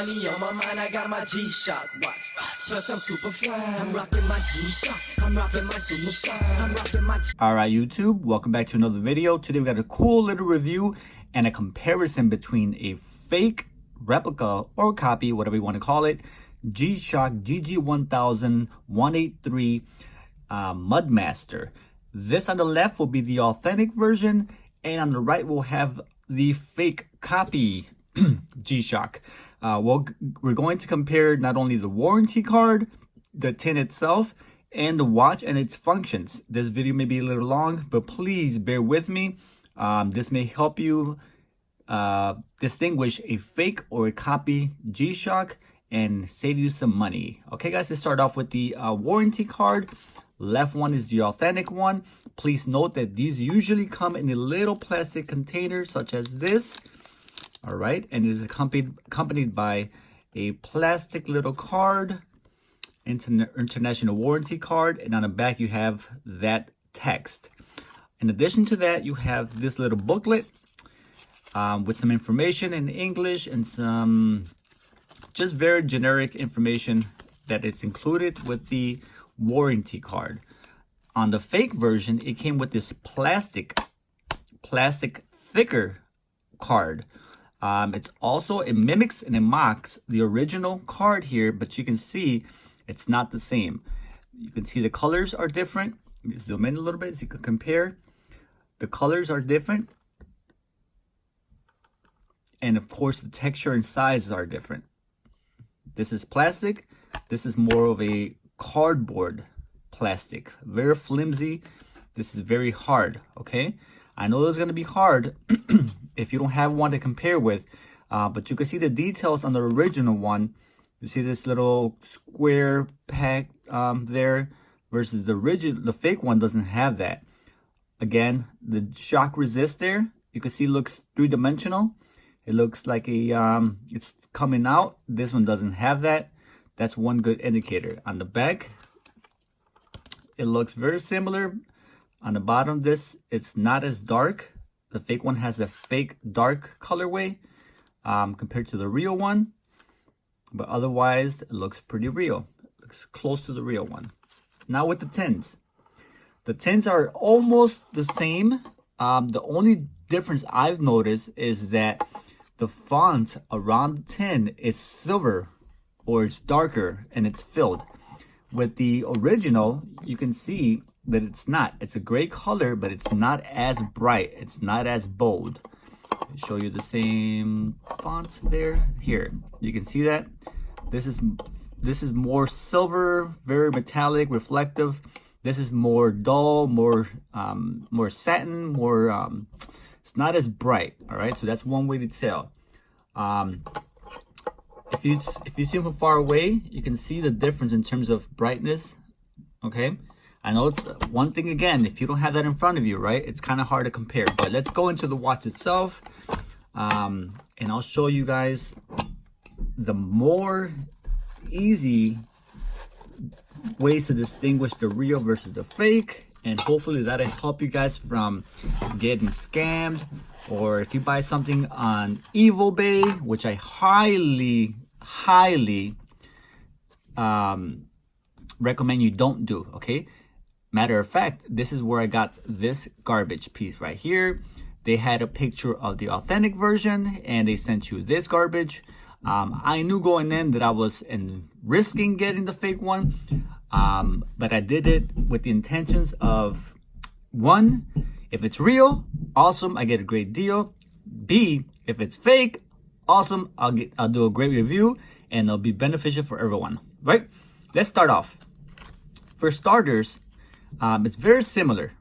money on my mind, I got my G-Shock watch. Plus I'm super fly. I'm rocking my G-Shock. I'm rocking my G-Shock. I'm rocking my Alright YouTube, welcome back to another video. Today we got a cool little review and a comparison between a fake replica or copy, whatever you want to call it, G-Shock GG1000 183 MUDMASTer. This on the left will be the authentic version, and on the right we'll have the fake copy G-Shock. We're going to compare not only the warranty card, the tin itself, and the watch and its functions. This video may be a little long, but please bear with me. This may help you distinguish a fake or a copy G-Shock and save you some money. Okay guys, let's start off with the warranty card. Left one is the authentic one. Please note that these usually come in a little plastic container such as this. All right, and it is accompanied by a plastic little card, international warranty card, and on the back you have that text. In addition to that, you have this little booklet with some information in English and some just very generic information that is included with the warranty card. On the fake version, it came with this plastic thicker card. It mimics and it mocks the original card here, but you can see it's not the same. You can see the colors are different. Let me zoom in a little bit so you can compare. The colors are different. And of course, the texture and sizes are different. This is plastic. This is more of a cardboard plastic. Very flimsy. This is very hard, okay? I know it's going to be hard if you don't have one to compare with, but you can see the details on the original one. You see this little square pack there versus the fake one doesn't have that. Again, the shock resist there, you can see looks three-dimensional. It looks like it's coming out. This one doesn't have that. That's one good indicator. On the back, it looks very similar. On the bottom of this, it's not as dark. The fake one has a fake dark colorway compared to the real one. But otherwise, it looks pretty real. It looks close to the real one. Now with the tins. The tins are almost the same. The only difference I've noticed is that the font around the tin is silver, or it's darker and it's filled. With the original, you can see that it's not. It's a gray color, but it's not as bright. It's not as bold. I'll show you the same font there. Here, you can see that. This is more silver, very metallic, reflective. This is more dull, more satin, more. It's not as bright. All right, so that's one way to tell. If you see them from far away, you can see the difference in terms of brightness. Okay, I know it's one thing again, if you don't have that in front of you, right, it's kind of hard to compare. But let's go into the watch itself, and I'll show you guys the more easy ways to distinguish the real versus the fake, and hopefully that'll help you guys from getting scammed. Or if you buy something on eBay, which I highly recommend you don't do, okay? Matter of fact, this is where I got this garbage piece right here. They had a picture of the authentic version and they sent you this garbage. I knew going in that I was risking getting the fake one, but I did it with the intentions of, one, if it's real, awesome, I get a great deal. B, if it's fake, awesome, I'll do a great review and it'll be beneficial for everyone, right? Let's start off. For starters, it's very similar,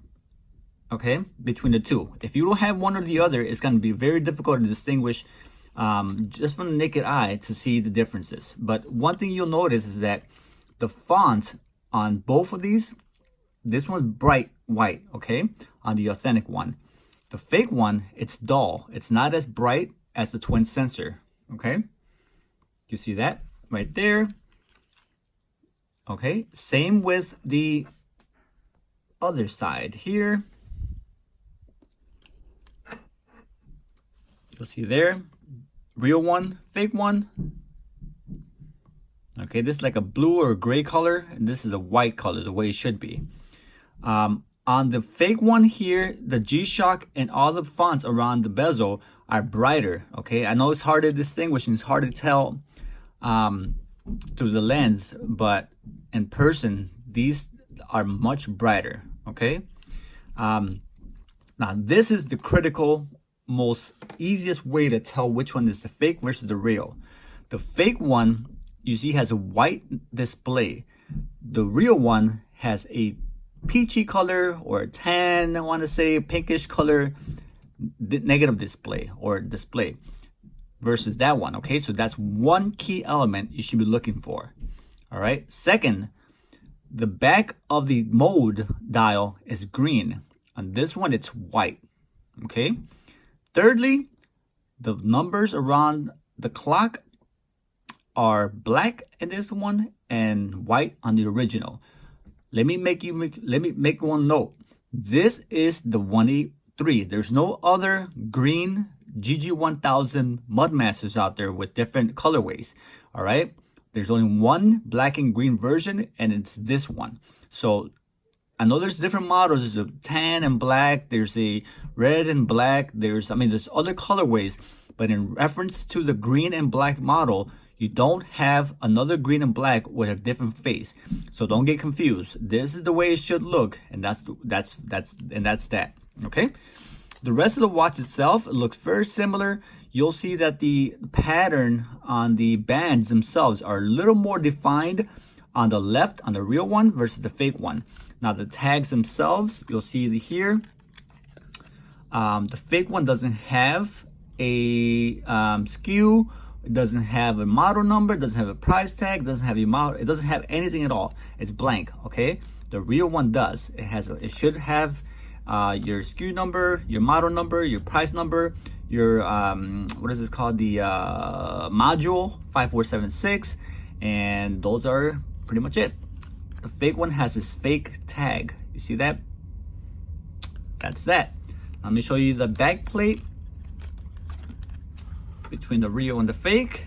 okay, between the two. If you don't have one or the other, it's going to be very difficult to distinguish just from the naked eye to see the differences. But one thing you'll notice is that the font on both of these, this one's bright white, okay, on the authentic one. The fake one, it's dull. It's not as bright as the twin sensor, okay? You see that right there? Okay, same with the other side here. You'll see there, real one, fake one, Okay, this is like a blue or gray color, and this is a white color, the way it should be. On the fake one here, the G-Shock and all the fonts around the bezel are brighter. Okay, I know it's hard to distinguish and it's hard to tell through the lens, but in person, these are much brighter. Okay, now this is the critical, most easiest way to tell which one is the fake versus the real. The fake one, you see, has a white display. The real one has a peachy color or a tan, I want to say pinkish color negative display or display versus that one. Okay, so that's one key element you should be looking for. All right, second, the back of the mode dial is green. On this one, it's white. Okay, thirdly, the numbers around the clock are black in this one and white on the original. Let me make one note. This is the 183. There's no other green GG1000 MUDMASTERs out there with different colorways. All right, there's only one black and green version, and it's this one. So I know there's different models. There's a tan and black. There's a red and black. There's other colorways, but in reference to the green and black model, you don't have another green and black with a different face. So don't get confused. This is the way it should look, and that's that. Okay? The rest of the watch itself, it looks very similar. You'll see that the pattern on the bands themselves are a little more defined on the left, on the real one versus the fake one. Now the tags themselves, you'll see here, the fake one doesn't have a SKU. It doesn't have a model number, doesn't have a price tag, doesn't have a model, it doesn't have anything at all. It's blank, okay? The real one does. It should have your SKU number, your model number, your price number, your what is this called? The module 5476, and those are pretty much it. The fake one has this fake tag. You see that? That's that. Let me show you the back plate between the real and the fake.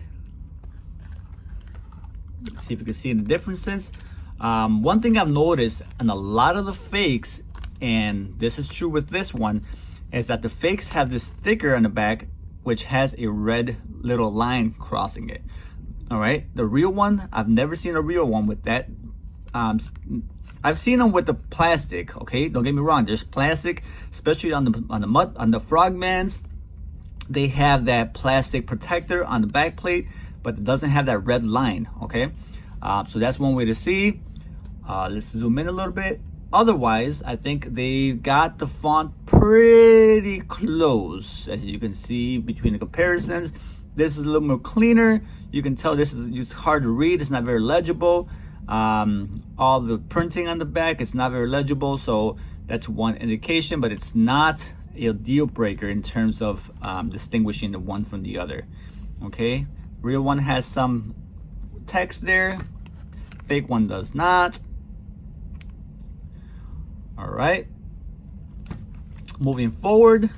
Let's see if you can see the differences. One thing I've noticed in a lot of the fakes, and this is true with this one, is that the fakes have this sticker on the back which has a red little line crossing it. All right, the real one, I've never seen a real one with that. I've seen them with the plastic. Okay, don't get me wrong. There's plastic, especially on the frogmans. They have that plastic protector on the back plate, but it doesn't have that red line. Okay, so that's one way to see. Let's zoom in a little bit. Otherwise, I think they got the font pretty close, as you can see between the comparisons. This is a little more cleaner. You can tell this is just hard to read. It's not very legible. All the printing on the back, it's not very legible. So that's one indication, but it's not a deal breaker in terms of distinguishing the one from the other. Okay, real one has some text there, fake one does not. All right, moving forward,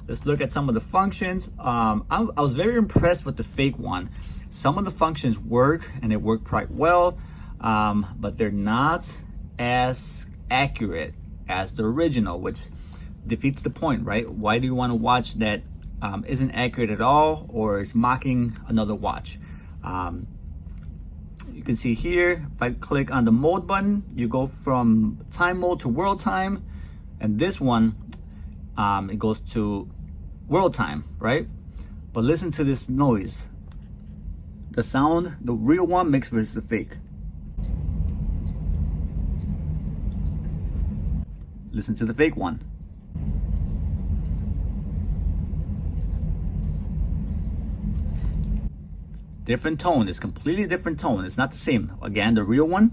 let's look at some of the functions. I was very impressed with the fake one. Some of the functions work, and they work quite well, but they're not as accurate as the original, which defeats the point, right? Why do you want to watch that isn't accurate at all or is mocking another watch? You can see here, if I click on the mode button, you go from time mode to world time, and this one, it goes to world time, right? But listen to this noise. The sound, the real one makes versus the fake. Listen to the fake one. Different tone. It's completely different tone. It's not the same. Again, the real one.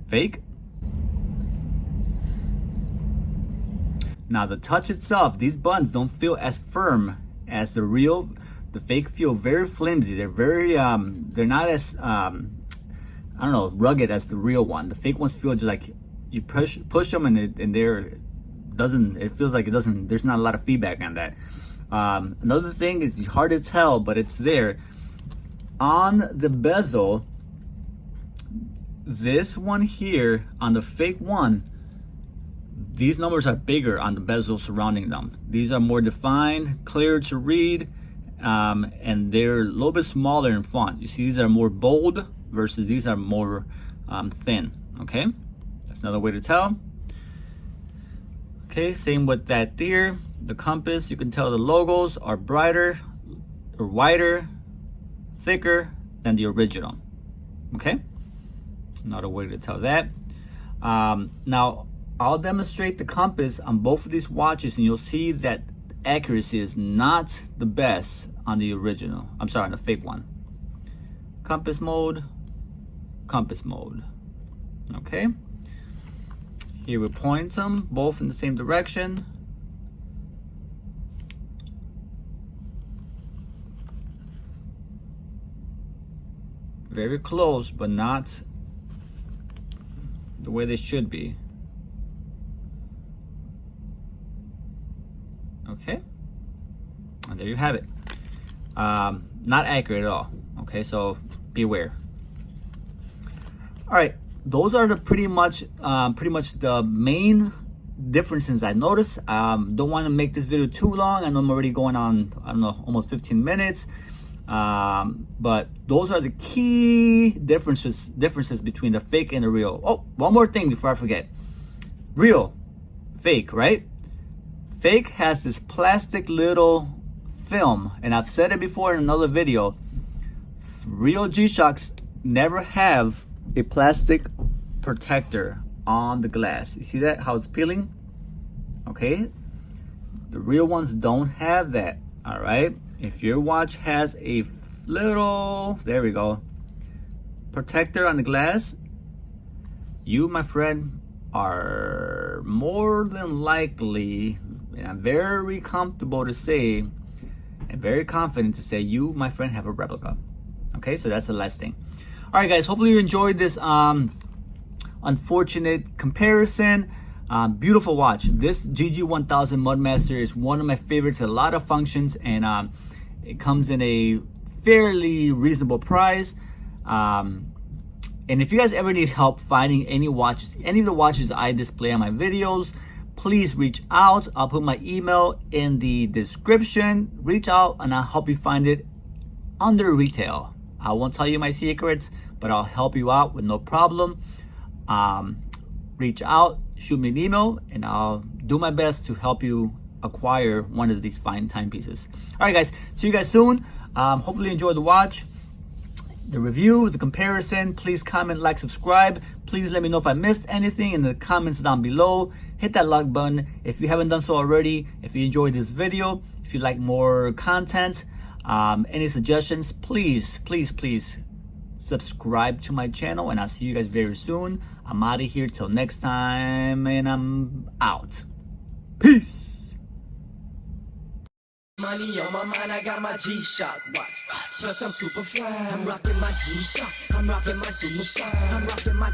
Fake. Now the touch itself, these buttons don't feel as firm as the real. The fake feel very flimsy. They're very they're not as I don't know, rugged as the real one. The fake ones feel just like you push them and it feels like it doesn't, there's not a lot of feedback on that. Another thing is, it's hard to tell, but it's there. On the bezel, this one here, on the fake one, these numbers are bigger on the bezel surrounding them. These are more defined, clearer to read, and they're a little bit smaller in font. You see, these are more bold versus these are more thin, okay? That's another way to tell. Okay, same with that there. The compass, you can tell the logos are brighter or wider, thicker than the original, okay? Another way to tell that. Now, I'll demonstrate the compass on both of these watches, and you'll see that accuracy is not the best on the original. I'm sorry, on the fake one. Compass mode, okay? Here we point them both in the same direction. Very close, but not the way they should be. Okay, and there you have it. Not accurate at all. Okay, so beware. All right, those are the pretty much the main differences I noticed. Don't want to make this video too long. I know I'm already going on, I don't know, almost 15 minutes. But those are the key differences between the fake and the real. Oh, one more thing before I forget. Real, fake, right? Fake has this plastic little film, and I've said it before in another video. Real G-Shocks never have a plastic protector on the glass. You see that, how it's peeling? Okay, the real ones don't have that. All right, if your watch has a little, there we go, protector on the glass, you, my friend, are more than likely, and I'm very comfortable to say, and very confident to say, you, my friend, have a replica. Okay, so that's the last thing. All right, guys, hopefully you enjoyed this unfortunate comparison. Beautiful watch. This GG1000 MUDMASTER is one of my favorites. A lot of functions, and it comes in a fairly reasonable price. And if you guys ever need help finding any watches, any of the watches I display on my videos, please reach out. I'll put my email in the description. Reach out and I'll help you find it under retail. I won't tell you my secrets, but I'll help you out with no problem. Reach out, shoot me an email, and I'll do my best to help you acquire one of these fine timepieces. All right, guys, see you guys soon. Hopefully you enjoyed the watch, the review, the comparison. Please comment, like, subscribe. Please let me know if I missed anything in the comments down below. Hit that like button if you haven't done so already. If you enjoyed this video, if you like more content, any suggestions, please subscribe to my channel, and I'll see you guys very soon. I'm out of here till next time, and I'm out. Peace. Money on my mind, I got my G-Shock watch. Plus I'm super fly. I'm rocking my G-Shock. I'm rocking my super fly. I'm rocking my